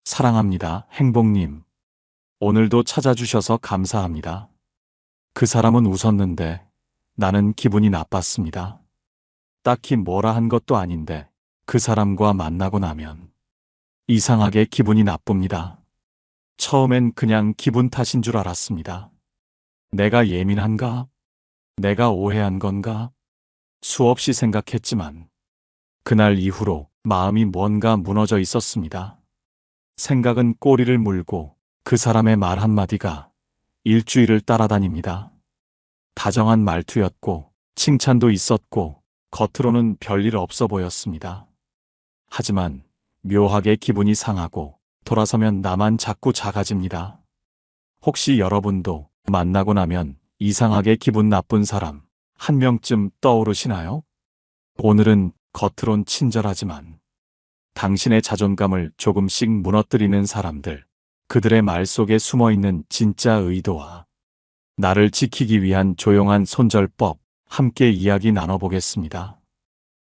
사랑합니다, 행복님. 오늘도 찾아주셔서 감사합니다. 그 사람은 웃었는데 나는 기분이 나빴습니다. 딱히 뭐라 한 것도 아닌데 그 사람과 만나고 나면 이상하게 기분이 나쁩니다. 처음엔 그냥 기분 탓인 줄 알았습니다. 내가 예민한가? 내가 오해한 건가? 수없이 생각했지만 그날 이후로 마음이 뭔가 무너져 있었습니다. 생각은 꼬리를 물고 그 사람의 말 한마디가 일주일을 따라다닙니다. 다정한 말투였고 칭찬도 있었고 겉으로는 별일 없어 보였습니다. 하지만 묘하게 기분이 상하고 돌아서면 나만 자꾸 작아집니다. 혹시 여러분도 만나고 나면 이상하게 기분 나쁜 사람 한 명쯤 떠오르시나요? 오늘은 겉으론 친절하지만 당신의 자존감을 조금씩 무너뜨리는 사람들, 그들의 말 속에 숨어 있는 진짜 의도와 나를 지키기 위한 조용한 손절법, 함께 이야기 나눠보겠습니다.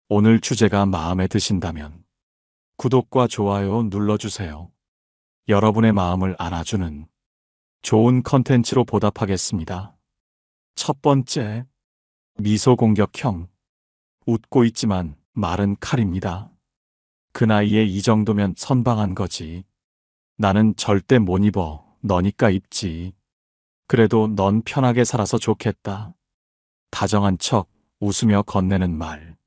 오늘 주제가 마음에 드신다면 구독과 좋아요 눌러주세요. 여러분의 마음을 안아주는 좋은 컨텐츠로 보답하겠습니다. 첫 번째, 미소 공격형. 웃고 있지만 말은 칼입니다. 그 나이에 이 정도면 선방한 거지. 나는 절대 못 입어. 너니까 입지. 그래도 넌 편하게 살아서 좋겠다. 다정한 척 웃으며 건네는 말.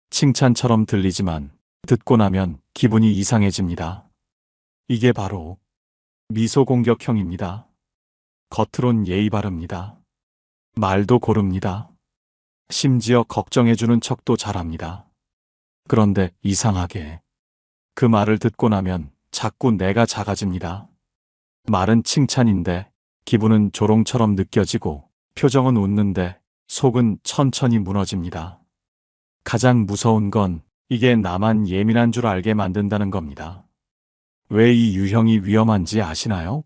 칭찬처럼 들리지만 듣고 나면 기분이 이상해집니다. 이게 바로 미소 공격형입니다. 겉으론 예의 바릅니다. 말도 고릅니다. 심지어 걱정해주는 척도 잘합니다. 그런데 이상하게 그 말을 듣고 나면 자꾸 내가 작아집니다. 말은 칭찬인데 기분은 조롱처럼 느껴지고 표정은 웃는데 속은 천천히 무너집니다. 가장 무서운 건 이게 나만 예민한 줄 알게 만든다는 겁니다. 왜 이 유형이 위험한지 아시나요?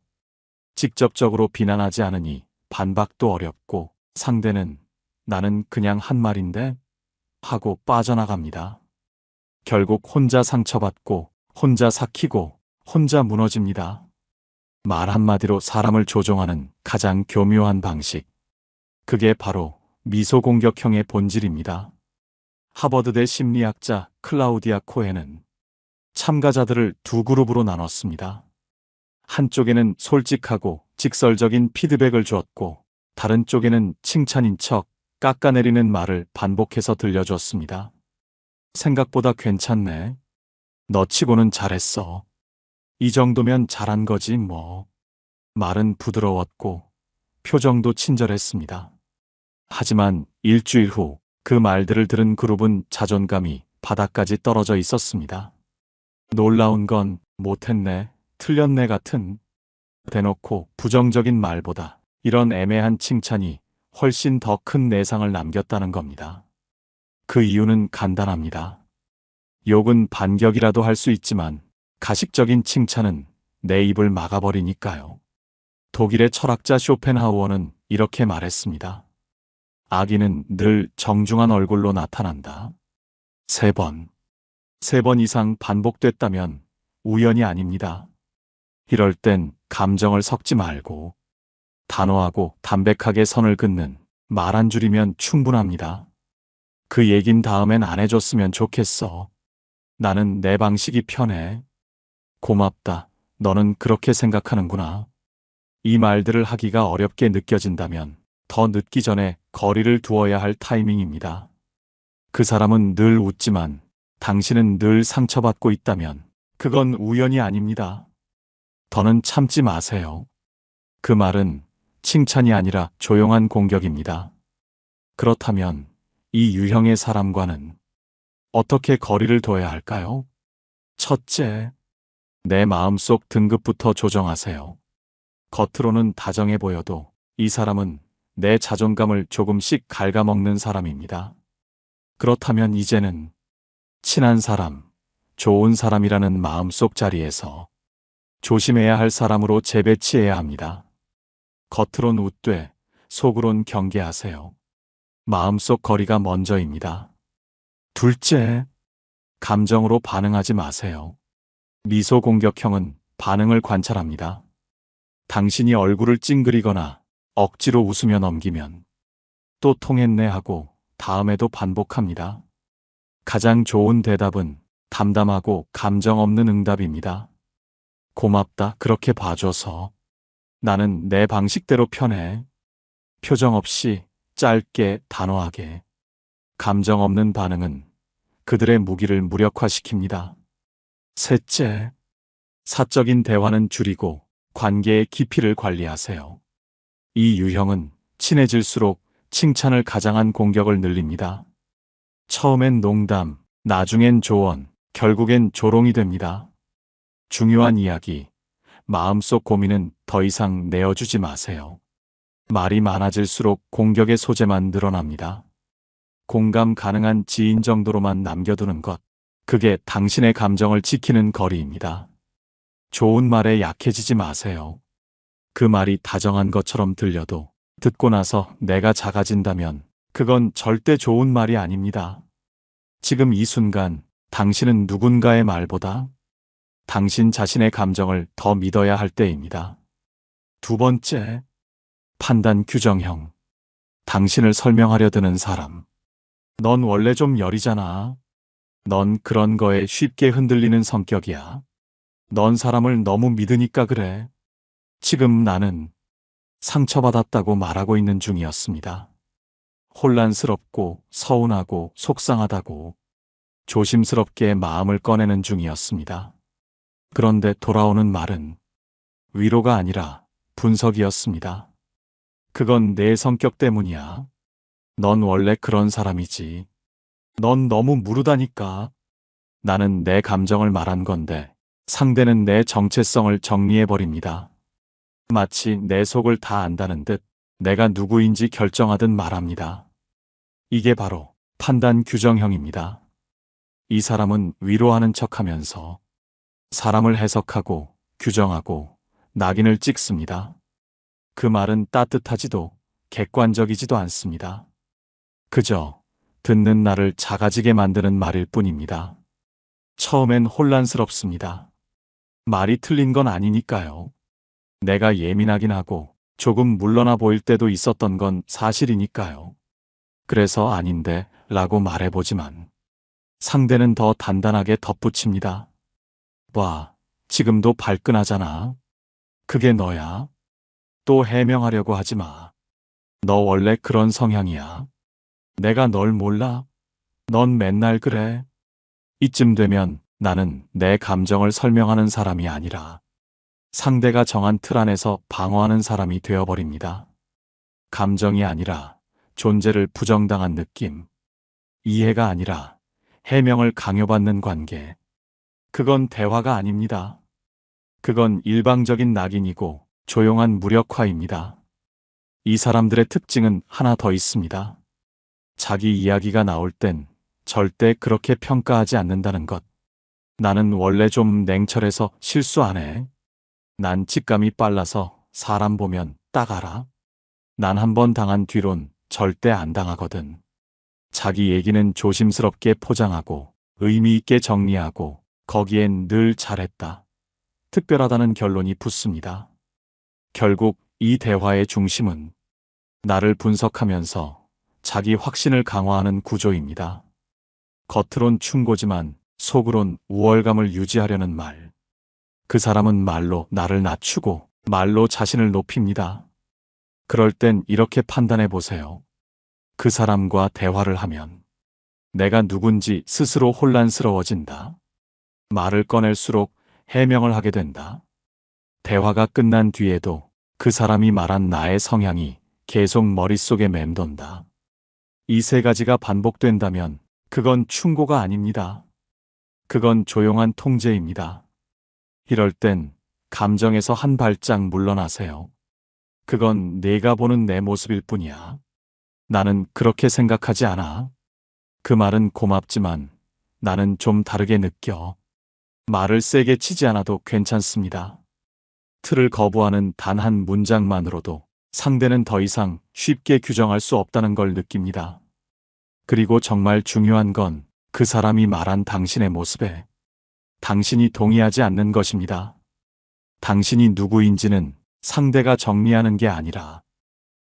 직접적으로 비난하지 않으니 반박도 어렵고 상대는 나는 그냥 한 말인데 하고 빠져나갑니다. 결국 혼자 상처받고 혼자 삭히고 혼자 무너집니다. 말 한마디로 사람을 조종하는 가장 교묘한 방식. 그게 바로 미소 공격형의 본질입니다. 하버드대 심리학자 클라우디아 코헨은 참가자들을 두 그룹으로 나눴습니다. 한쪽에는 솔직하고 직설적인 피드백을 주었고 다른 쪽에는 칭찬인 척 깎아내리는 말을 반복해서 들려줬습니다. 생각보다 괜찮네. 너 치고는 잘했어. 이 정도면 잘한 거지 뭐. 말은 부드러웠고 표정도 친절했습니다. 하지만 일주일 후 그 말들을 들은 그룹은 자존감이 바닥까지 떨어져 있었습니다. 놀라운 건 못했네, 틀렸네 같은 대놓고 부정적인 말보다 이런 애매한 칭찬이 훨씬 더 큰 내상을 남겼다는 겁니다. 그 이유는 간단합니다. 욕은 반격이라도 할 수 있지만 가식적인 칭찬은 내 입을 막아버리니까요. 독일의 철학자 쇼펜하우어는 이렇게 말했습니다. 악인은 늘 정중한 얼굴로 나타난다. 3번. 3번 이상 반복됐다면 우연이 아닙니다. 이럴 땐 감정을 섞지 말고 단호하고 담백하게 선을 긋는 말 한 줄이면 충분합니다. 그 얘긴 다음엔 안 해줬으면 좋겠어. 나는 내 방식이 편해. 고맙다. 너는 그렇게 생각하는구나. 이 말들을 하기가 어렵게 느껴진다면 더 늦기 전에 거리를 두어야 할 타이밍입니다. 그 사람은 늘 웃지만 당신은 늘 상처받고 있다면 그건 우연이 아닙니다. 더는 참지 마세요. 그 말은 칭찬이 아니라 조용한 공격입니다. 그렇다면 이 유형의 사람과는 어떻게 거리를 둬야 할까요? 첫째, 내 마음속 등급부터 조정하세요. 겉으로는 다정해 보여도 이 사람은 내 자존감을 조금씩 갉아먹는 사람입니다. 그렇다면 이제는 친한 사람, 좋은 사람이라는 마음속 자리에서 조심해야 할 사람으로 재배치해야 합니다. 겉으론 웃되 속으론 경계하세요. 마음속 거리가 먼저입니다. 둘째, 감정으로 반응하지 마세요. 미소 공격형은 반응을 관찰합니다. 당신이 얼굴을 찡그리거나 억지로 웃으며 넘기면 또 통했네 하고 다음에도 반복합니다. 가장 좋은 대답은 담담하고 감정 없는 응답입니다. 고맙다, 그렇게 봐줘서. 나는 내 방식대로 편해. 표정 없이, 짧게, 단호하게. 감정 없는 반응은 그들의 무기를 무력화시킵니다. 셋째, 사적인 대화는 줄이고 관계의 깊이를 관리하세요. 이 유형은 친해질수록 칭찬을 가장한 공격을 늘립니다. 처음엔 농담, 나중엔 조언, 결국엔 조롱이 됩니다. 중요한 이야기, 마음속 고민은 더 이상 내어주지 마세요. 말이 많아질수록 공격의 소재만 늘어납니다. 공감 가능한 지인 정도로만 남겨두는 것, 그게 당신의 감정을 지키는 거리입니다. 좋은 말에 약해지지 마세요. 그 말이 다정한 것처럼 들려도 듣고 나서 내가 작아진다면 그건 절대 좋은 말이 아닙니다. 지금 이 순간 당신은 누군가의 말보다 당신 자신의 감정을 더 믿어야 할 때입니다. 두 번째, 판단 규정형. 당신을 설명하려 드는 사람. 넌 원래 좀 여리잖아. 넌 그런 거에 쉽게 흔들리는 성격이야. 넌 사람을 너무 믿으니까 그래. 지금 나는 상처받았다고 말하고 있는 중이었습니다. 혼란스럽고 서운하고 속상하다고 조심스럽게 마음을 꺼내는 중이었습니다. 그런데 돌아오는 말은 위로가 아니라 분석이었습니다. 그건 내 성격 때문이야. 넌 원래 그런 사람이지. 넌 너무 무르다니까. 나는 내 감정을 말한 건데 상대는 내 정체성을 정리해버립니다. 마치 내 속을 다 안다는 듯 내가 누구인지 결정하듯 말합니다. 이게 바로 판단 규정형입니다. 이 사람은 위로하는 척하면서 사람을 해석하고 규정하고 낙인을 찍습니다. 그 말은 따뜻하지도 객관적이지도 않습니다. 그저 듣는 나를 작아지게 만드는 말일 뿐입니다. 처음엔 혼란스럽습니다. 말이 틀린 건 아니니까요. 내가 예민하긴 하고 조금 물러나 보일 때도 있었던 건 사실이니까요. 그래서 아닌데 라고 말해보지만 상대는 더 단단하게 덧붙입니다. 봐, 지금도 발끈하잖아. 그게 너야. 또 해명하려고 하지 마. 너 원래 그런 성향이야. 내가 널 몰라? 넌 맨날 그래. 이쯤 되면 나는 내 감정을 설명하는 사람이 아니라 상대가 정한 틀 안에서 방어하는 사람이 되어버립니다. 감정이 아니라 존재를 부정당한 느낌. 이해가 아니라 해명을 강요받는 관계. 그건 대화가 아닙니다. 그건 일방적인 낙인이고 조용한 무력화입니다. 이 사람들의 특징은 하나 더 있습니다. 자기 이야기가 나올 땐 절대 그렇게 평가하지 않는다는 것. 나는 원래 좀 냉철해서 실수 안 해. 난 직감이 빨라서 사람 보면 딱 알아. 난 한 번 당한 뒤론 절대 안 당하거든. 자기 얘기는 조심스럽게 포장하고 의미 있게 정리하고 거기엔 늘 잘했다, 특별하다는 결론이 붙습니다. 결국 이 대화의 중심은 나를 분석하면서 자기 확신을 강화하는 구조입니다. 겉으론 충고지만 속으론 우월감을 유지하려는 말. 그 사람은 말로 나를 낮추고 말로 자신을 높입니다. 그럴 땐 이렇게 판단해 보세요. 그 사람과 대화를 하면 내가 누군지 스스로 혼란스러워진다. 말을 꺼낼수록 해명을 하게 된다. 대화가 끝난 뒤에도 그 사람이 말한 나의 성향이 계속 머릿속에 맴돈다. 이 세 가지가 반복된다면 그건 충고가 아닙니다. 그건 조용한 통제입니다. 이럴 땐 감정에서 한 발짝 물러나세요. 그건 내가 보는 내 모습일 뿐이야. 나는 그렇게 생각하지 않아. 그 말은 고맙지만 나는 좀 다르게 느껴. 말을 세게 치지 않아도 괜찮습니다. 틀을 거부하는 단 한 문장만으로도 상대는 더 이상 쉽게 규정할 수 없다는 걸 느낍니다. 그리고 정말 중요한 건 그 사람이 말한 당신의 모습에 당신이 동의하지 않는 것입니다. 당신이 누구인지는 상대가 정리하는 게 아니라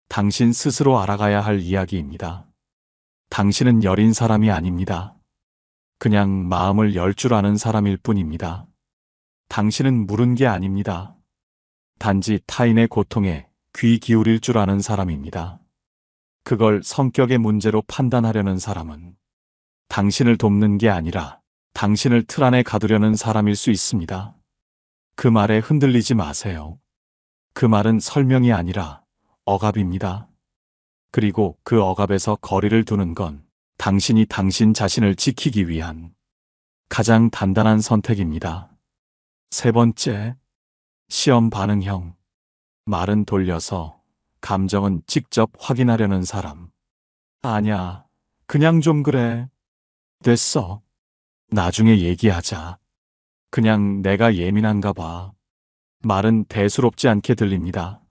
당신 스스로 알아가야 할 이야기입니다. 당신은 여린 사람이 아닙니다. 그냥 마음을 열 줄 아는 사람일 뿐입니다. 당신은 물은 게 아닙니다. 단지 타인의 고통에 귀 기울일 줄 아는 사람입니다. 그걸 성격의 문제로 판단하려는 사람은 당신을 돕는 게 아니라 당신을 틀 안에 가두려는 사람일 수 있습니다. 그 말에 흔들리지 마세요. 그 말은 설명이 아니라 억압입니다. 그리고 그 억압에서 거리를 두는 건 당신이 당신 자신을 지키기 위한 가장 단단한 선택입니다. 세 번째, 시험 반응형. 말은 돌려서 감정은 직접 확인하려는 사람. 아냐, 그냥 좀 그래. 됐어. 나중에 얘기하자. 그냥 내가 예민한가 봐. 말은 대수롭지 않게 들립니다.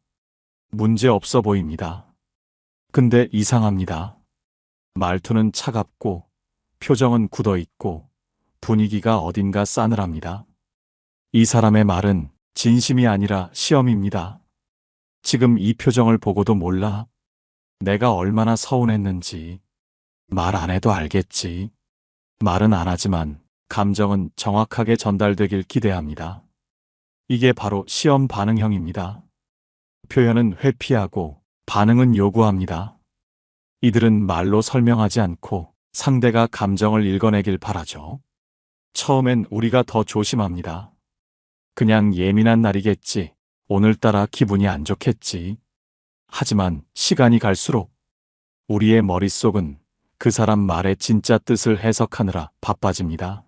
문제 없어 보입니다. 근데 이상합니다. 말투는 차갑고 표정은 굳어 있고 분위기가 어딘가 싸늘합니다. 이 사람의 말은 진심이 아니라 시험입니다. 지금 이 표정을 보고도 몰라? 내가 얼마나 서운했는지. 말 안 해도 알겠지. 말은 안 하지만 감정은 정확하게 전달되길 기대합니다. 이게 바로 시험 반응형입니다. 표현은 회피하고 반응은 요구합니다. 이들은 말로 설명하지 않고 상대가 감정을 읽어내길 바라죠. 처음엔 우리가 더 조심합니다. 그냥 예민한 날이겠지. 오늘따라 기분이 안 좋겠지. 하지만 시간이 갈수록 우리의 머릿속은 그 사람 말의 진짜 뜻을 해석하느라 바빠집니다.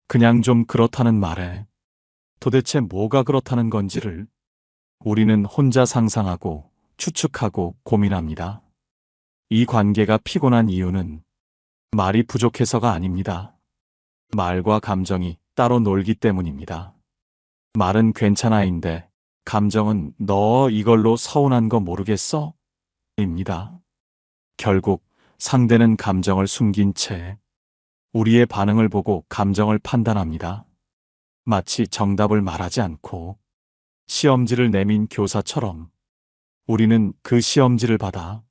그냥 좀 그렇다는 말에 도대체 뭐가 그렇다는 건지를 우리는 혼자 상상하고 추측하고 고민합니다. 이 관계가 피곤한 이유는 말이 부족해서가 아닙니다. 말과 감정이 따로 놀기 때문입니다. 말은 괜찮아인데 감정은 너 이걸로 서운한 거 모르겠어? 입니다. 결국 상대는 감정을 숨긴 채 우리의 반응을 보고 감정을 판단합니다. 마치 정답을 말하지 않고 시험지를 내민 교사처럼 우리는 그 시험지를 받아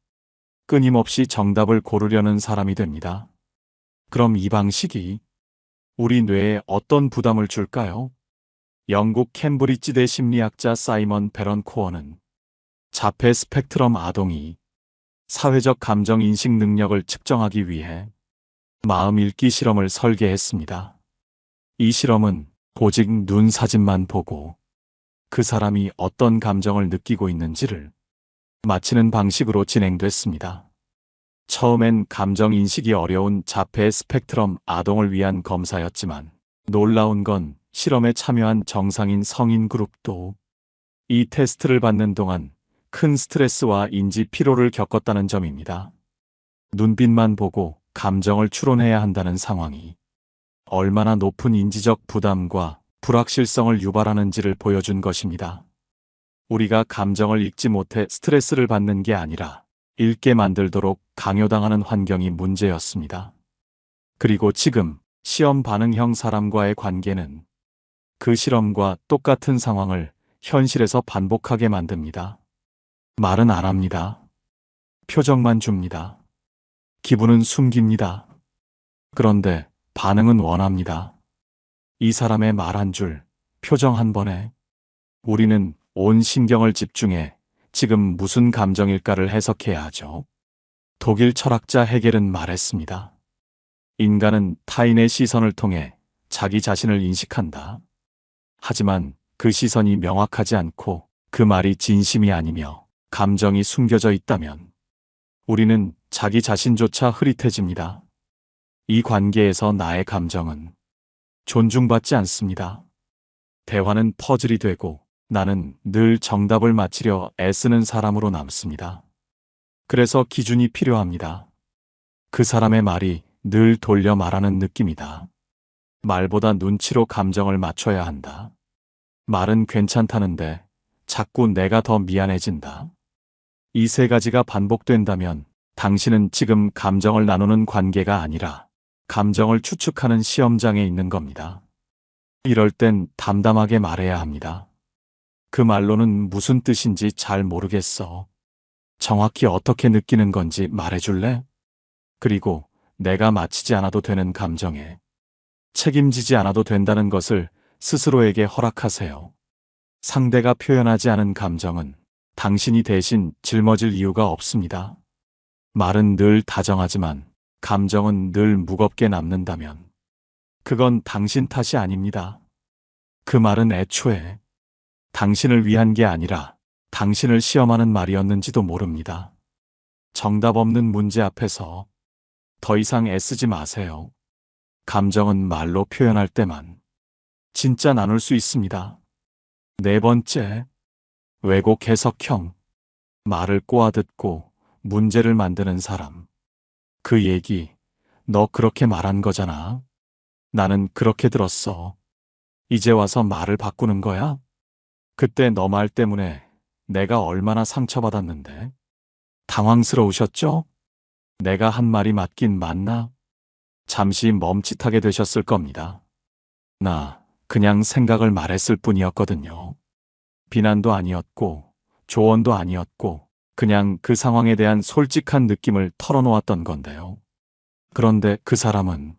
끊임없이 정답을 고르려는 사람이 됩니다. 그럼 이 방식이 우리 뇌에 어떤 부담을 줄까요? 영국 캠브리지대 심리학자 사이먼 베런 코어는 자폐 스펙트럼 아동이 사회적 감정 인식 능력을 측정하기 위해 마음 읽기 실험을 설계했습니다. 이 실험은 오직 눈 사진만 보고 그 사람이 어떤 감정을 느끼고 있는지를 맞히는 방식으로 진행됐습니다. 처음엔 감정 인식이 어려운 자폐 스펙트럼 아동을 위한 검사였지만 놀라운 건 실험에 참여한 정상인 성인 그룹도 이 테스트를 받는 동안 큰 스트레스와 인지 피로를 겪었다는 점입니다. 눈빛만 보고 감정을 추론해야 한다는 상황이 얼마나 높은 인지적 부담과 불확실성을 유발하는지를 보여준 것입니다. 우리가 감정을 읽지 못해 스트레스를 받는 게 아니라 읽게 만들도록 강요당하는 환경이 문제였습니다. 그리고 지금 시험 반응형 사람과의 관계는 그 실험과 똑같은 상황을 현실에서 반복하게 만듭니다. 말은 안 합니다. 표정만 줍니다. 기분은 숨깁니다. 그런데 반응은 원합니다. 이 사람의 말 한 줄, 표정 한 번에 우리는 온 신경을 집중해 지금 무슨 감정일까를 해석해야 하죠. 독일 철학자 헤겔은 말했습니다. 인간은 타인의 시선을 통해 자기 자신을 인식한다. 하지만 그 시선이 명확하지 않고 그 말이 진심이 아니며 감정이 숨겨져 있다면 우리는 자기 자신조차 흐릿해집니다. 이 관계에서 나의 감정은 존중받지 않습니다. 대화는 퍼즐이 되고 나는 늘 정답을 맞히려 애쓰는 사람으로 남습니다. 그래서 기준이 필요합니다. 그 사람의 말이 늘 돌려 말하는 느낌이다. 말보다 눈치로 감정을 맞춰야 한다. 말은 괜찮다는데 자꾸 내가 더 미안해진다. 이 세 가지가 반복된다면 당신은 지금 감정을 나누는 관계가 아니라 감정을 추측하는 시험장에 있는 겁니다. 이럴 땐 담담하게 말해야 합니다. 그 말로는 무슨 뜻인지 잘 모르겠어. 정확히 어떻게 느끼는 건지 말해줄래? 그리고 내가 마치지 않아도 되는 감정에 책임지지 않아도 된다는 것을 스스로에게 허락하세요. 상대가 표현하지 않은 감정은 당신이 대신 짊어질 이유가 없습니다. 말은 늘 다정하지만 감정은 늘 무겁게 남는다면 그건 당신 탓이 아닙니다. 그 말은 애초에 당신을 위한 게 아니라 당신을 시험하는 말이었는지도 모릅니다. 정답 없는 문제 앞에서 더 이상 애쓰지 마세요. 감정은 말로 표현할 때만 진짜 나눌 수 있습니다. 네 번째, 왜곡 해석형. 말을 꼬아듣고 문제를 만드는 사람. 그 얘기, 너 그렇게 말한 거잖아. 나는 그렇게 들었어. 이제 와서 말을 바꾸는 거야? 그때 너 말 때문에 내가 얼마나 상처받았는데. 당황스러우셨죠? 내가 한 말이 맞긴 맞나? 잠시 멈칫하게 되셨을 겁니다. 나 그냥 생각을 말했을 뿐이었거든요. 비난도 아니었고 조언도 아니었고 그냥 그 상황에 대한 솔직한 느낌을 털어놓았던 건데요. 그런데 그 사람은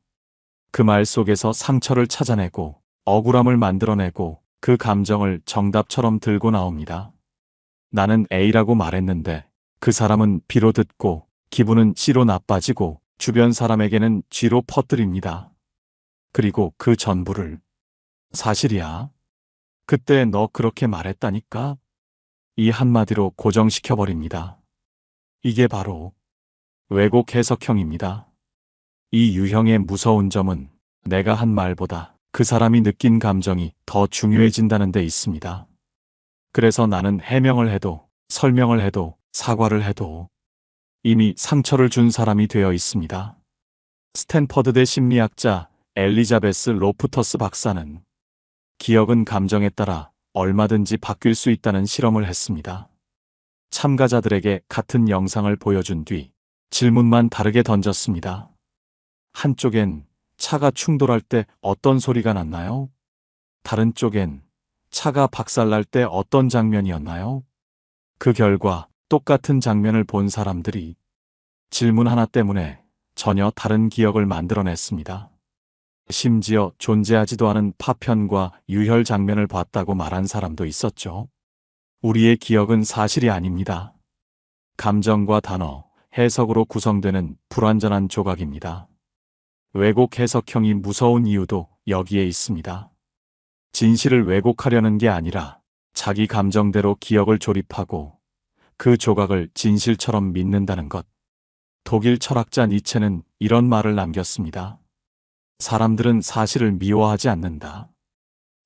그 말 속에서 상처를 찾아내고 억울함을 만들어내고 그 감정을 정답처럼 들고 나옵니다. 나는 A라고 말했는데 그 사람은 B로 듣고 기분은 C로 나빠지고 주변 사람에게는 G로 퍼뜨립니다. 그리고 그 전부를 사실이야. 그때 너 그렇게 말했다니까? 이 한마디로 고정시켜버립니다. 이게 바로 왜곡 해석형입니다. 이 유형의 무서운 점은 내가 한 말보다 그 사람이 느낀 감정이 더 중요해진다는 데 있습니다. 그래서 나는 해명을 해도 설명을 해도 사과를 해도 이미 상처를 준 사람이 되어 있습니다. 스탠퍼드대 심리학자 엘리자베스 로프터스 박사는 기억은 감정에 따라 얼마든지 바뀔 수 있다는 실험을 했습니다. 참가자들에게 같은 영상을 보여준 뒤 질문만 다르게 던졌습니다. 한쪽엔 차가 충돌할 때 어떤 소리가 났나요? 다른 쪽엔 차가 박살날 때 어떤 장면이었나요? 그 결과 똑같은 장면을 본 사람들이 질문 하나 때문에 전혀 다른 기억을 만들어냈습니다. 심지어 존재하지도 않은 파편과 유혈 장면을 봤다고 말한 사람도 있었죠. 우리의 기억은 사실이 아닙니다. 감정과 단어, 해석으로 구성되는 불완전한 조각입니다. 왜곡 해석형이 무서운 이유도 여기에 있습니다. 진실을 왜곡하려는 게 아니라 자기 감정대로 기억을 조립하고 그 조각을 진실처럼 믿는다는 것. 독일 철학자 니체는 이런 말을 남겼습니다. 사람들은 사실을 미워하지 않는다.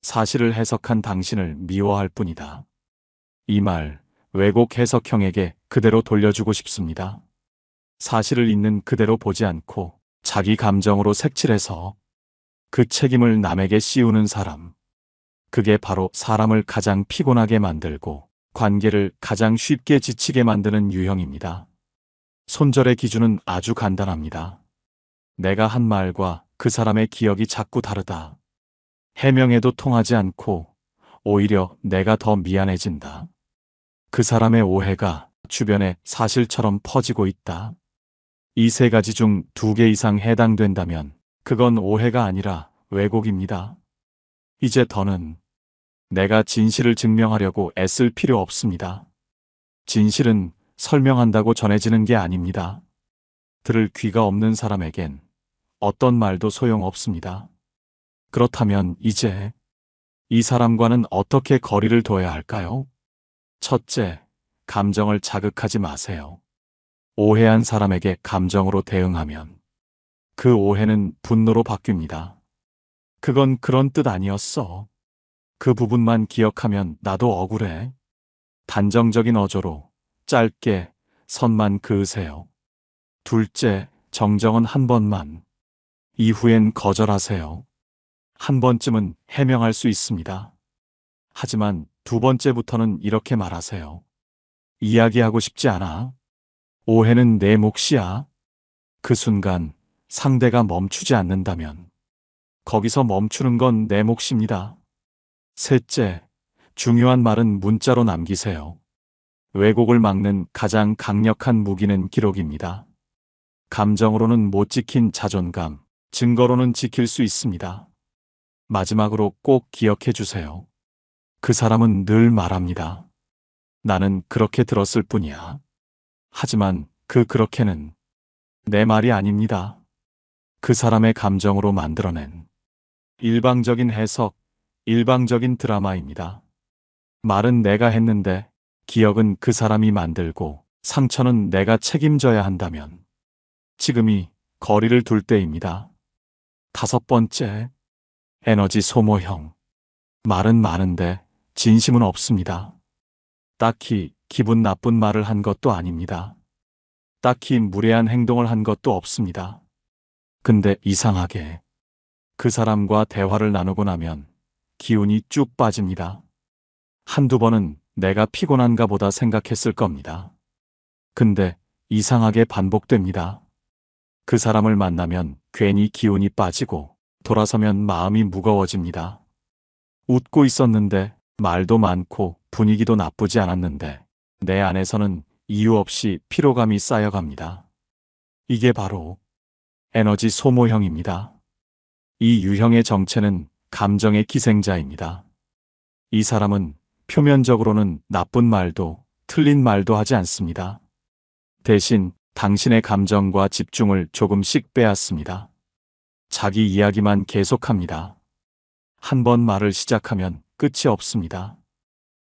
사실을 해석한 당신을 미워할 뿐이다. 이 말, 왜곡 해석형에게 그대로 돌려주고 싶습니다. 사실을 있는 그대로 보지 않고 자기 감정으로 색칠해서 그 책임을 남에게 씌우는 사람. 그게 바로 사람을 가장 피곤하게 만들고 관계를 가장 쉽게 지치게 만드는 유형입니다. 손절의 기준은 아주 간단합니다. 내가 한 말과 그 사람의 기억이 자꾸 다르다. 해명해도 통하지 않고 오히려 내가 더 미안해진다. 그 사람의 오해가 주변에 사실처럼 퍼지고 있다. 이 세 가지 중 2개 이상 해당된다면 그건 오해가 아니라 왜곡입니다. 이제 더는 내가 진실을 증명하려고 애쓸 필요 없습니다. 진실은 설명한다고 전해지는 게 아닙니다. 들을 귀가 없는 사람에겐 어떤 말도 소용없습니다. 그렇다면 이제 이 사람과는 어떻게 거리를 둬야 할까요? 첫째, 감정을 자극하지 마세요. 오해한 사람에게 감정으로 대응하면 그 오해는 분노로 바뀝니다. 그건 그런 뜻 아니었어. 그 부분만 기억하면 나도 억울해. 단정적인 어조로 짧게 선만 그으세요. 둘째, 정정은 한 번만. 이후엔 거절하세요. 한 번쯤은 해명할 수 있습니다. 하지만 2번째부터는 이렇게 말하세요. 이야기하고 싶지 않아. 오해는 내 몫이야. 그 순간 상대가 멈추지 않는다면 거기서 멈추는 건 내 몫입니다. 셋째, 중요한 말은 문자로 남기세요. 왜곡을 막는 가장 강력한 무기는 기록입니다. 감정으로는 못 지킨 자존감, 증거로는 지킬 수 있습니다. 마지막으로 꼭 기억해 주세요. 그 사람은 늘 말합니다. 나는 그렇게 들었을 뿐이야. 하지만 그렇게는 내 말이 아닙니다. 그 사람의 감정으로 만들어낸 일방적인 해석, 일방적인 드라마입니다. 말은 내가 했는데 기억은 그 사람이 만들고 상처는 내가 책임져야 한다면 지금이 거리를 둘 때입니다. 5번째, 에너지 소모형. 말은 많은데 진심은 없습니다. 딱히 기분 나쁜 말을 한 것도 아닙니다. 딱히 무례한 행동을 한 것도 없습니다. 근데 이상하게 그 사람과 대화를 나누고 나면 기운이 쭉 빠집니다. 한두 번은 내가 피곤한가 보다 생각했을 겁니다. 근데 이상하게 반복됩니다. 그 사람을 만나면 괜히 기운이 빠지고 돌아서면 마음이 무거워집니다. 웃고 있었는데 말도 많고 분위기도 나쁘지 않았는데 내 안에서는 이유 없이 피로감이 쌓여갑니다. 이게 바로 에너지 소모형입니다. 이 유형의 정체는 감정의 기생자입니다. 이 사람은 표면적으로는 나쁜 말도 틀린 말도 하지 않습니다. 대신 당신의 감정과 집중을 조금씩 빼앗습니다. 자기 이야기만 계속합니다. 한 번 말을 시작하면 끝이 없습니다.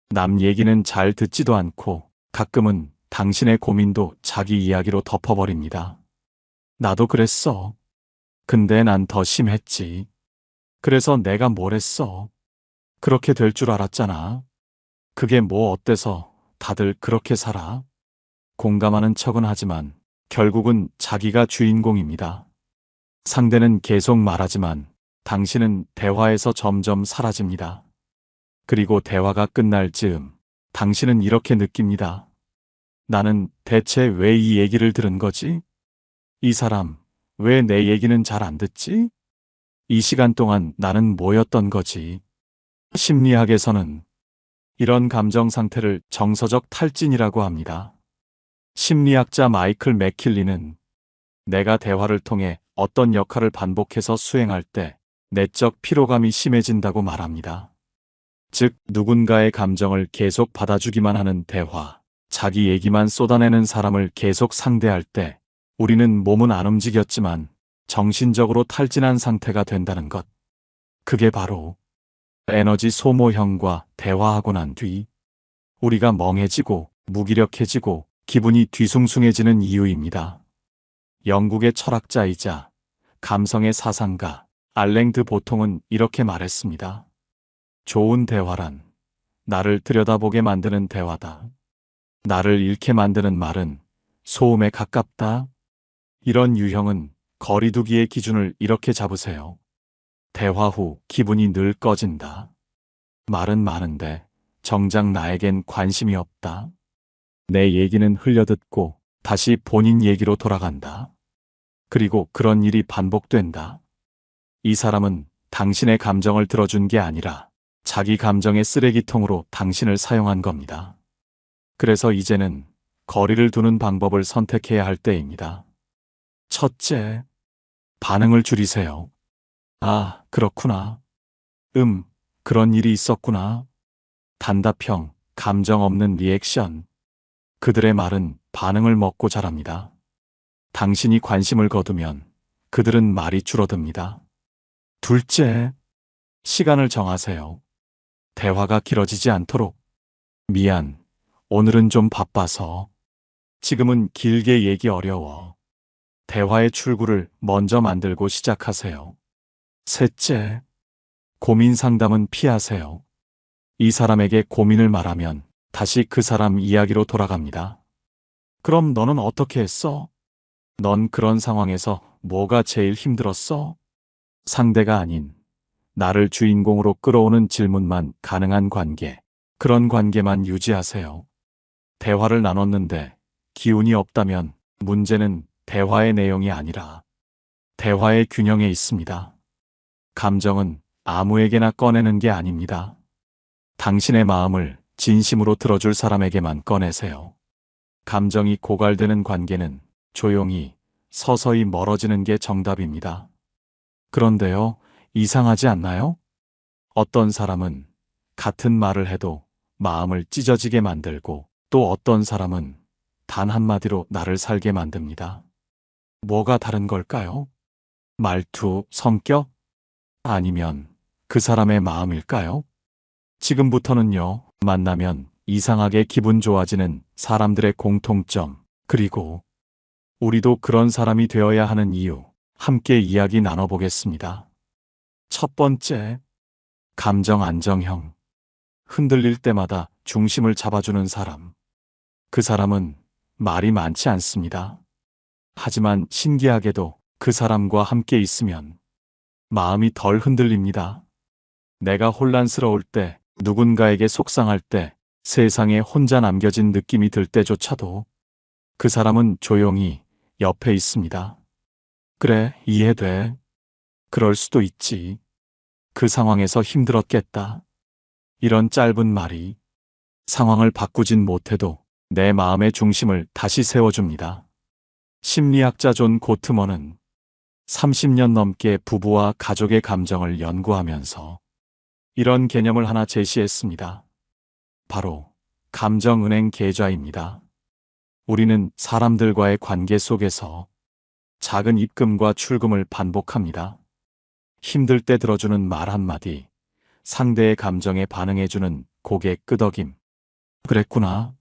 남 얘기는 잘 듣지도 않고 가끔은 당신의 고민도 자기 이야기로 덮어버립니다. 나도 그랬어. 근데 난 더 심했지. 그래서 내가 뭘 했어. 그렇게 될 줄 알았잖아. 그게 뭐 어때서 다들 그렇게 살아? 공감하는 척은 하지만 결국은 자기가 주인공입니다. 상대는 계속 말하지만 당신은 대화에서 점점 사라집니다. 그리고 대화가 끝날 즈음 당신은 이렇게 느낍니다. 나는 대체 왜 이 얘기를 들은 거지? 이 사람 왜 내 얘기는 잘 안 듣지? 이 시간 동안 나는 뭐였던 거지? 심리학에서는 이런 감정 상태를 정서적 탈진이라고 합니다. 심리학자 마이클 맥킬리는 내가 대화를 통해 어떤 역할을 반복해서 수행할 때 내적 피로감이 심해진다고 말합니다. 즉, 누군가의 감정을 계속 받아주기만 하는 대화, 자기 얘기만 쏟아내는 사람을 계속 상대할 때 우리는 몸은 안 움직였지만 정신적으로 탈진한 상태가 된다는 것. 그게 바로 에너지 소모형과 대화하고 난 뒤 우리가 멍해지고 무기력해지고 기분이 뒤숭숭해지는 이유입니다. 영국의 철학자이자 감성의 사상가 알랭 드 보통은 이렇게 말했습니다. 좋은 대화란 나를 들여다보게 만드는 대화다. 나를 잃게 만드는 말은 소음에 가깝다. 이런 유형은 거리두기의 기준을 이렇게 잡으세요. 대화 후 기분이 늘 꺼진다. 말은 많은데 정작 나에겐 관심이 없다. 내 얘기는 흘려듣고 다시 본인 얘기로 돌아간다. 그리고 그런 일이 반복된다. 이 사람은 당신의 감정을 들어준 게 아니라 자기 감정의 쓰레기통으로 당신을 사용한 겁니다. 그래서 이제는 거리를 두는 방법을 선택해야 할 때입니다. 첫째, 반응을 줄이세요. 아, 그렇구나. 그런 일이 있었구나. 단답형, 감정 없는 리액션. 그들의 말은 반응을 먹고 자랍니다. 당신이 관심을 거두면 그들은 말이 줄어듭니다. 둘째, 시간을 정하세요. 대화가 길어지지 않도록. 미안, 오늘은 좀 바빠서. 지금은 길게 얘기 어려워. 대화의 출구를 먼저 만들고 시작하세요. 셋째, 고민 상담은 피하세요. 이 사람에게 고민을 말하면 다시 그 사람 이야기로 돌아갑니다. 그럼 너는 어떻게 했어? 넌 그런 상황에서 뭐가 제일 힘들었어? 상대가 아닌 나를 주인공으로 끌어오는 질문만 가능한 관계, 그런 관계만 유지하세요. 대화를 나눴는데 기운이 없다면 문제는 대화의 내용이 아니라 대화의 균형에 있습니다. 감정은 아무에게나 꺼내는 게 아닙니다. 당신의 마음을 진심으로 들어줄 사람에게만 꺼내세요. 감정이 고갈되는 관계는 조용히, 서서히 멀어지는 게 정답입니다. 그런데요, 이상하지 않나요? 어떤 사람은 같은 말을 해도 마음을 찢어지게 만들고 또 어떤 사람은 단 한마디로 나를 살게 만듭니다. 뭐가 다른 걸까요? 말투, 성격? 아니면 그 사람의 마음일까요? 지금부터는요, 만나면 이상하게 기분 좋아지는 사람들의 공통점, 그리고 우리도 그런 사람이 되어야 하는 이유, 함께 이야기 나눠보겠습니다. 첫 번째, 감정 안정형. 흔들릴 때마다 중심을 잡아주는 사람. 그 사람은 말이 많지 않습니다. 하지만 신기하게도 그 사람과 함께 있으면 마음이 덜 흔들립니다. 내가 혼란스러울 때, 누군가에게 속상할 때, 세상에 혼자 남겨진 느낌이 들 때조차도 그 사람은 조용히 옆에 있습니다. 그래, 이해돼. 그럴 수도 있지. 그 상황에서 힘들었겠다. 이런 짧은 말이 상황을 바꾸진 못해도 내 마음의 중심을 다시 세워줍니다. 심리학자 존 고트먼은 30년 넘게 부부와 가족의 감정을 연구하면서 이런 개념을 하나 제시했습니다. 바로 감정은행 계좌입니다. 우리는 사람들과의 관계 속에서 작은 입금과 출금을 반복합니다. 힘들 때 들어주는 말 한마디, 상대의 감정에 반응해주는 고개 끄덕임. 그랬구나.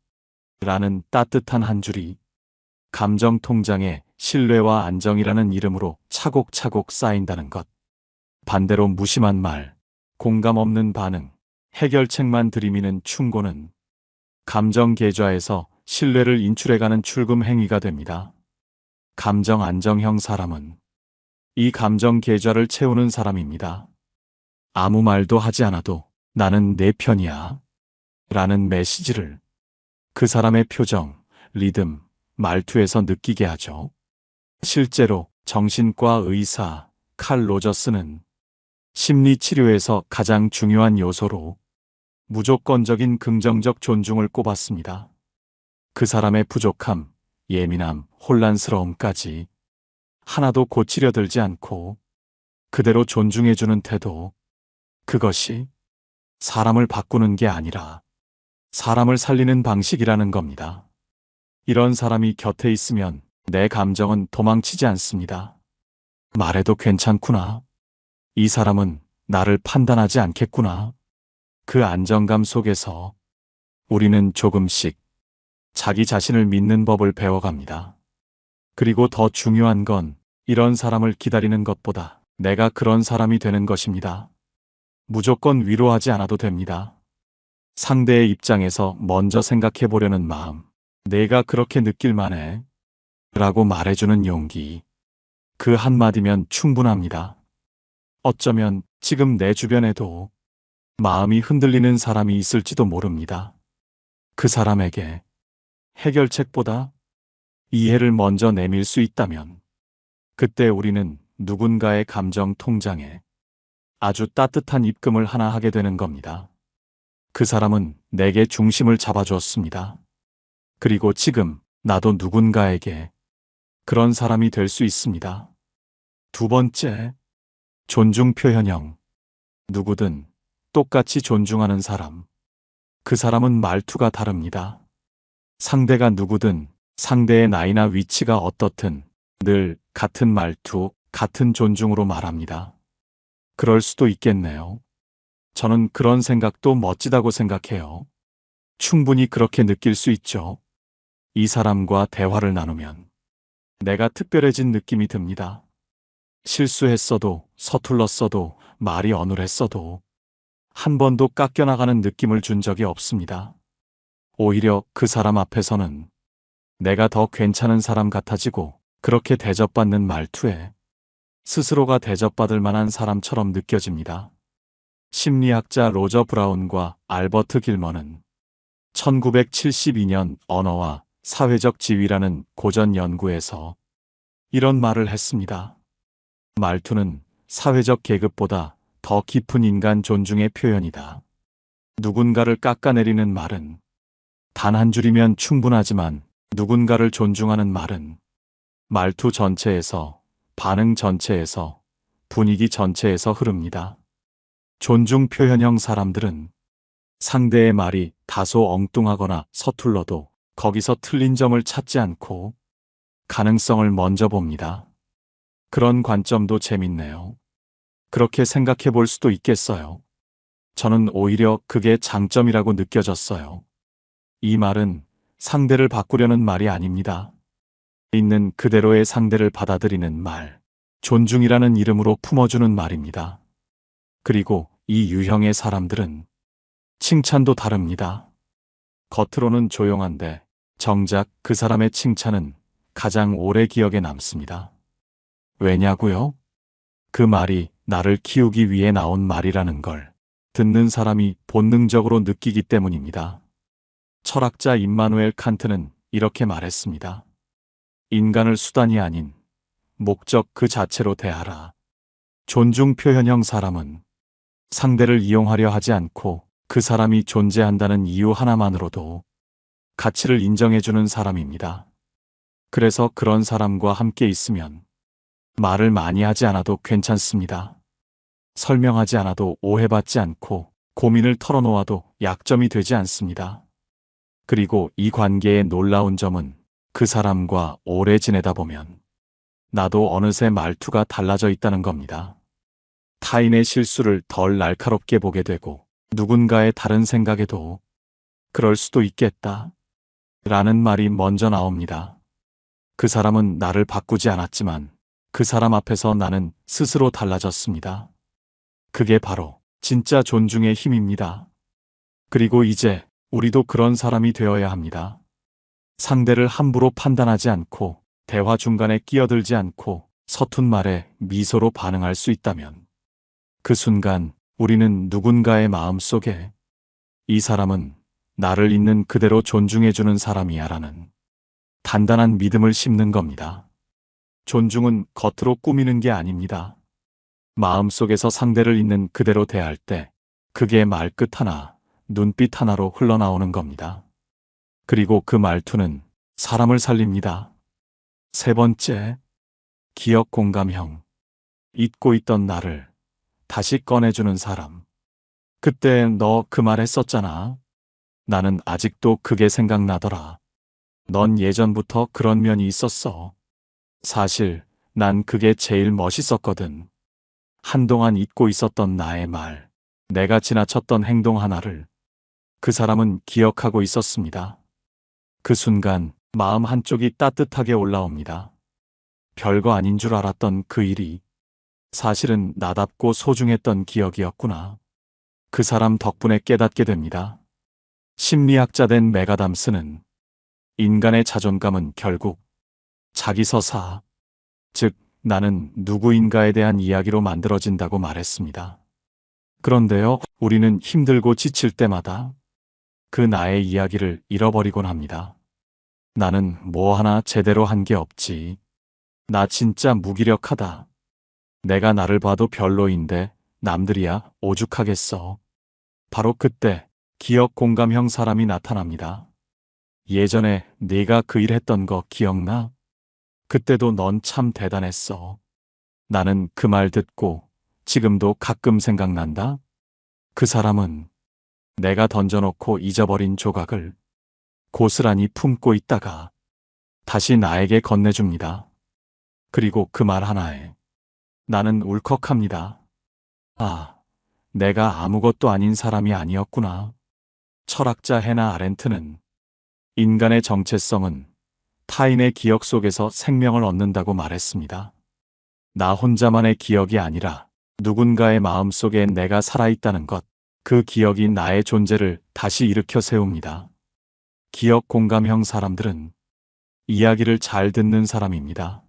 라는 따뜻한 한 줄이 감정 통장에 신뢰와 안정이라는 이름으로 차곡차곡 쌓인다는 것. 반대로 무심한 말, 공감 없는 반응, 해결책만 들이미는 충고는 감정 계좌에서 신뢰를 인출해가는 출금 행위가 됩니다. 감정 안정형 사람은 이 감정 계좌를 채우는 사람입니다. 아무 말도 하지 않아도 나는 내 편이야 라는 메시지를 그 사람의 표정, 리듬, 말투에서 느끼게 하죠. 실제로 정신과 의사 칼 로저스는 심리치료에서 가장 중요한 요소로 무조건적인 긍정적 존중을 꼽았습니다. 그 사람의 부족함, 예민함, 혼란스러움까지 하나도 고치려 들지 않고 그대로 존중해주는 태도, 그것이 사람을 바꾸는 게 아니라 사람을 살리는 방식이라는 겁니다. 이런 사람이 곁에 있으면 내 감정은 도망치지 않습니다. 말해도 괜찮구나. 이 사람은 나를 판단하지 않겠구나. 그 안정감 속에서 우리는 조금씩 자기 자신을 믿는 법을 배워갑니다. 그리고 더 중요한 건 이런 사람을 기다리는 것보다 내가 그런 사람이 되는 것입니다. 무조건 위로하지 않아도 됩니다. 상대의 입장에서 먼저 생각해 보려는 마음, 내가 그렇게 느낄 만해 라고 말해주는 용기, 그 한마디면 충분합니다. 어쩌면 지금 내 주변에도 마음이 흔들리는 사람이 있을지도 모릅니다. 그 사람에게 해결책보다 이해를 먼저 내밀 수 있다면 그때 우리는 누군가의 감정 통장에 아주 따뜻한 입금을 하나 하게 되는 겁니다. 그 사람은 내게 중심을 잡아주었습니다. 그리고 지금 나도 누군가에게 그런 사람이 될 수 있습니다. 두 번째, 존중 표현형. 누구든 똑같이 존중하는 사람. 그 사람은 말투가 다릅니다. 상대가 누구든 상대의 나이나 위치가 어떻든 늘 같은 말투, 같은 존중으로 말합니다. 그럴 수도 있겠네요. 저는 그런 생각도 멋지다고 생각해요. 충분히 그렇게 느낄 수 있죠. 이 사람과 대화를 나누면 내가 특별해진 느낌이 듭니다. 실수했어도, 서툴렀어도, 말이 어눌했어도 한 번도 깎여나가는 느낌을 준 적이 없습니다. 오히려 그 사람 앞에서는 내가 더 괜찮은 사람 같아지고 그렇게 대접받는 말투에 스스로가 대접받을 만한 사람처럼 느껴집니다. 심리학자 로저 브라운과 알버트 길머는 1972년 언어와 사회적 지위라는 고전 연구에서 이런 말을 했습니다. 말투는 사회적 계급보다 더 깊은 인간 존중의 표현이다. 누군가를 깎아내리는 말은 단 한 줄이면 충분하지만 누군가를 존중하는 말은 말투 전체에서, 반응 전체에서, 분위기 전체에서 흐릅니다. 존중 표현형 사람들은 상대의 말이 다소 엉뚱하거나 서툴러도 거기서 틀린 점을 찾지 않고 가능성을 먼저 봅니다. 그런 관점도 재밌네요. 그렇게 생각해 볼 수도 있겠어요. 저는 오히려 그게 장점이라고 느껴졌어요. 이 말은 상대를 바꾸려는 말이 아닙니다. 있는 그대로의 상대를 받아들이는 말, 존중이라는 이름으로 품어주는 말입니다. 그리고 이 유형의 사람들은 칭찬도 다릅니다. 겉으로는 조용한데 정작 그 사람의 칭찬은 가장 오래 기억에 남습니다. 왜냐고요? 그 말이 나를 키우기 위해 나온 말이라는 걸 듣는 사람이 본능적으로 느끼기 때문입니다. 철학자 임마누엘 칸트는 이렇게 말했습니다. 인간을 수단이 아닌 목적 그 자체로 대하라. 존중 표현형 사람은 상대를 이용하려 하지 않고 그 사람이 존재한다는 이유 하나만으로도 가치를 인정해주는 사람입니다. 그래서 그런 사람과 함께 있으면 말을 많이 하지 않아도 괜찮습니다. 설명하지 않아도 오해받지 않고 고민을 털어놓아도 약점이 되지 않습니다. 그리고 이 관계의 놀라운 점은 그 사람과 오래 지내다 보면 나도 어느새 말투가 달라져 있다는 겁니다. 타인의 실수를 덜 날카롭게 보게 되고 누군가의 다른 생각에도 그럴 수도 있겠다 라는 말이 먼저 나옵니다. 그 사람은 나를 바꾸지 않았지만 그 사람 앞에서 나는 스스로 달라졌습니다. 그게 바로 진짜 존중의 힘입니다. 그리고 이제 우리도 그런 사람이 되어야 합니다. 상대를 함부로 판단하지 않고 대화 중간에 끼어들지 않고 서툰 말에 미소로 반응할 수 있다면 그 순간 우리는 누군가의 마음속에 이 사람은 나를 있는 그대로 존중해주는 사람이야 라는 단단한 믿음을 심는 겁니다. 존중은 겉으로 꾸미는 게 아닙니다. 마음속에서 상대를 있는 그대로 대할 때 그게 말끝 하나, 눈빛 하나로 흘러나오는 겁니다. 그리고 그 말투는 사람을 살립니다. 세 번째, 기억 공감형. 잊고 있던 나를 다시 꺼내주는 사람. 그때 너 그 말 했었잖아. 나는 아직도 그게 생각나더라. 넌 예전부터 그런 면이 있었어. 사실 난 그게 제일 멋있었거든. 한동안 잊고 있었던 나의 말, 내가 지나쳤던 행동 하나를 그 사람은 기억하고 있었습니다. 그 순간 마음 한쪽이 따뜻하게 올라옵니다. 별거 아닌 줄 알았던 그 일이 사실은 나답고 소중했던 기억이었구나. 그 사람 덕분에 깨닫게 됩니다. 심리학자 된 메가담스는 인간의 자존감은 결국 자기 서사, 즉 나는 누구인가에 대한 이야기로 만들어진다고 말했습니다. 그런데요, 우리는 힘들고 지칠 때마다 그 나의 이야기를 잃어버리곤 합니다. 나는 뭐 하나 제대로 한 게 없지. 나 진짜 무기력하다. 내가 나를 봐도 별로인데 남들이야 오죽하겠어. 바로 그때 기억 공감형 사람이 나타납니다. 예전에 네가 그 일 했던 거 기억나? 그때도 넌 참 대단했어. 나는 그 말 듣고 지금도 가끔 생각난다. 그 사람은 내가 던져놓고 잊어버린 조각을 고스란히 품고 있다가 다시 나에게 건네줍니다. 그리고 그 말 하나에 나는 울컥합니다. 아, 내가 아무것도 아닌 사람이 아니었구나. 철학자 해나 아렌트는 인간의 정체성은 타인의 기억 속에서 생명을 얻는다고 말했습니다. 나 혼자만의 기억이 아니라 누군가의 마음 속에 내가 살아있다는 것, 그 기억이 나의 존재를 다시 일으켜 세웁니다. 기억 공감형 사람들은 이야기를 잘 듣는 사람입니다.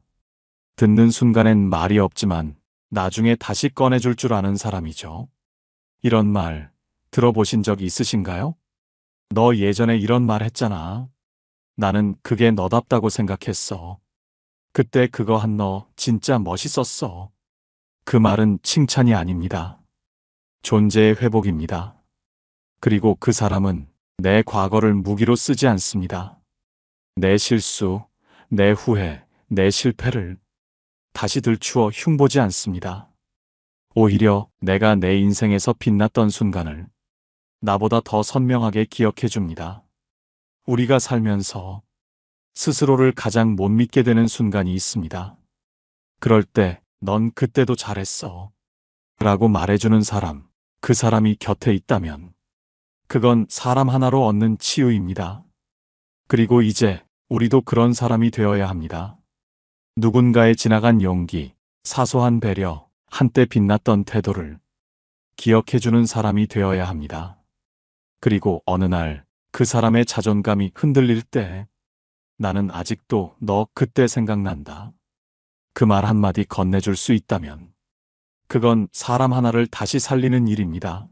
듣는 순간엔 말이 없지만 나중에 다시 꺼내줄 줄 아는 사람이죠. 이런 말 들어보신 적 있으신가요? 너 예전에 이런 말 했잖아. 나는 그게 너답다고 생각했어. 그때 그거 한 너 진짜 멋있었어. 그 말은 칭찬이 아닙니다. 존재의 회복입니다. 그리고 그 사람은 내 과거를 무기로 쓰지 않습니다. 내 실수, 내 후회, 내 실패를 다시 들추어 흉보지 않습니다. 오히려 내가 내 인생에서 빛났던 순간을 나보다 더 선명하게 기억해 줍니다. 우리가 살면서 스스로를 가장 못 믿게 되는 순간이 있습니다. 그럴 때 넌 그때도 잘했어 라고 말해주는 사람, 그 사람이 곁에 있다면 그건 사람 하나로 얻는 치유입니다. 그리고 이제 우리도 그런 사람이 되어야 합니다. 누군가의 지나간 용기, 사소한 배려, 한때 빛났던 태도를 기억해주는 사람이 되어야 합니다. 그리고 어느 날 그 사람의 자존감이 흔들릴 때 나는 아직도 너 그때 생각난다. 그 말 한마디 건네줄 수 있다면 그건 사람 하나를 다시 살리는 일입니다.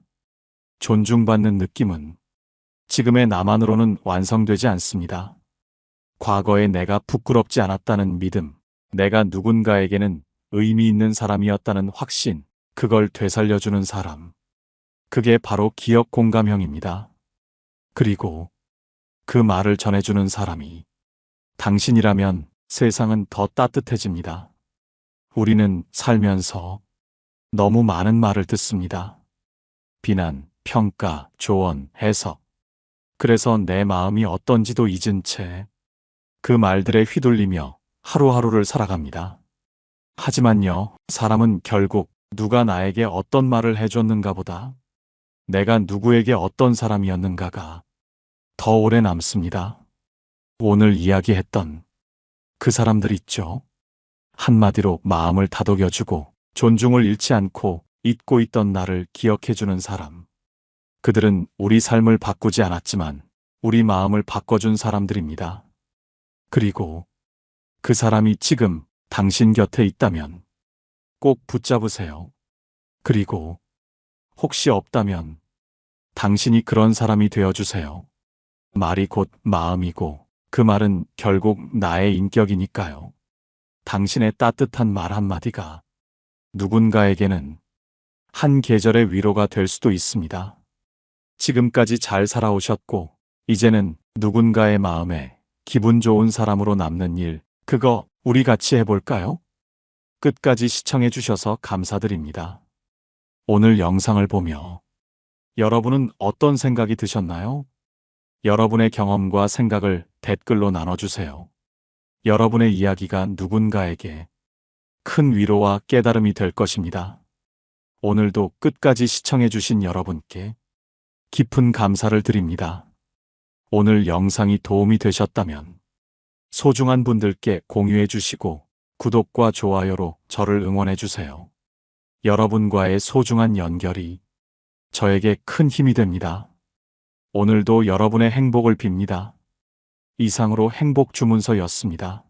존중받는 느낌은 지금의 나만으로는 완성되지 않습니다. 과거에 내가 부끄럽지 않았다는 믿음, 내가 누군가에게는 의미 있는 사람이었다는 확신, 그걸 되살려주는 사람. 그게 바로 기억 공감형입니다. 그리고 그 말을 전해주는 사람이 당신이라면 세상은 더 따뜻해집니다. 우리는 살면서 너무 많은 말을 듣습니다. 비난, 평가, 조언, 해석. 그래서 내 마음이 어떤지도 잊은 채 그 말들에 휘둘리며 하루하루를 살아갑니다. 하지만요, 사람은 결국 누가 나에게 어떤 말을 해줬는가 보다 내가 누구에게 어떤 사람이었는가가 더 오래 남습니다. 오늘 이야기했던 그 사람들 있죠. 한마디로 마음을 다독여주고 존중을 잃지 않고 잊고 있던 나를 기억해주는 사람. 그들은 우리 삶을 바꾸지 않았지만 우리 마음을 바꿔준 사람들입니다. 그리고 그 사람이 지금 당신 곁에 있다면 꼭 붙잡으세요. 그리고 혹시 없다면 당신이 그런 사람이 되어주세요. 말이 곧 마음이고 그 말은 결국 나의 인격이니까요. 당신의 따뜻한 말 한마디가 누군가에게는 한 계절의 위로가 될 수도 있습니다. 지금까지 잘 살아오셨고 이제는 누군가의 마음에 기분 좋은 사람으로 남는 일, 그거 우리 같이 해볼까요? 끝까지 시청해 주셔서 감사드립니다. 오늘 영상을 보며 여러분은 어떤 생각이 드셨나요? 여러분의 경험과 생각을 댓글로 나눠주세요. 여러분의 이야기가 누군가에게 큰 위로와 깨달음이 될 것입니다. 오늘도 끝까지 시청해 주신 여러분께 깊은 감사를 드립니다. 오늘 영상이 도움이 되셨다면 소중한 분들께 공유해 주시고 구독과 좋아요로 저를 응원해 주세요. 여러분과의 소중한 연결이 저에게 큰 힘이 됩니다. 오늘도 여러분의 행복을 빕니다. 이상으로 행복 주문서였습니다.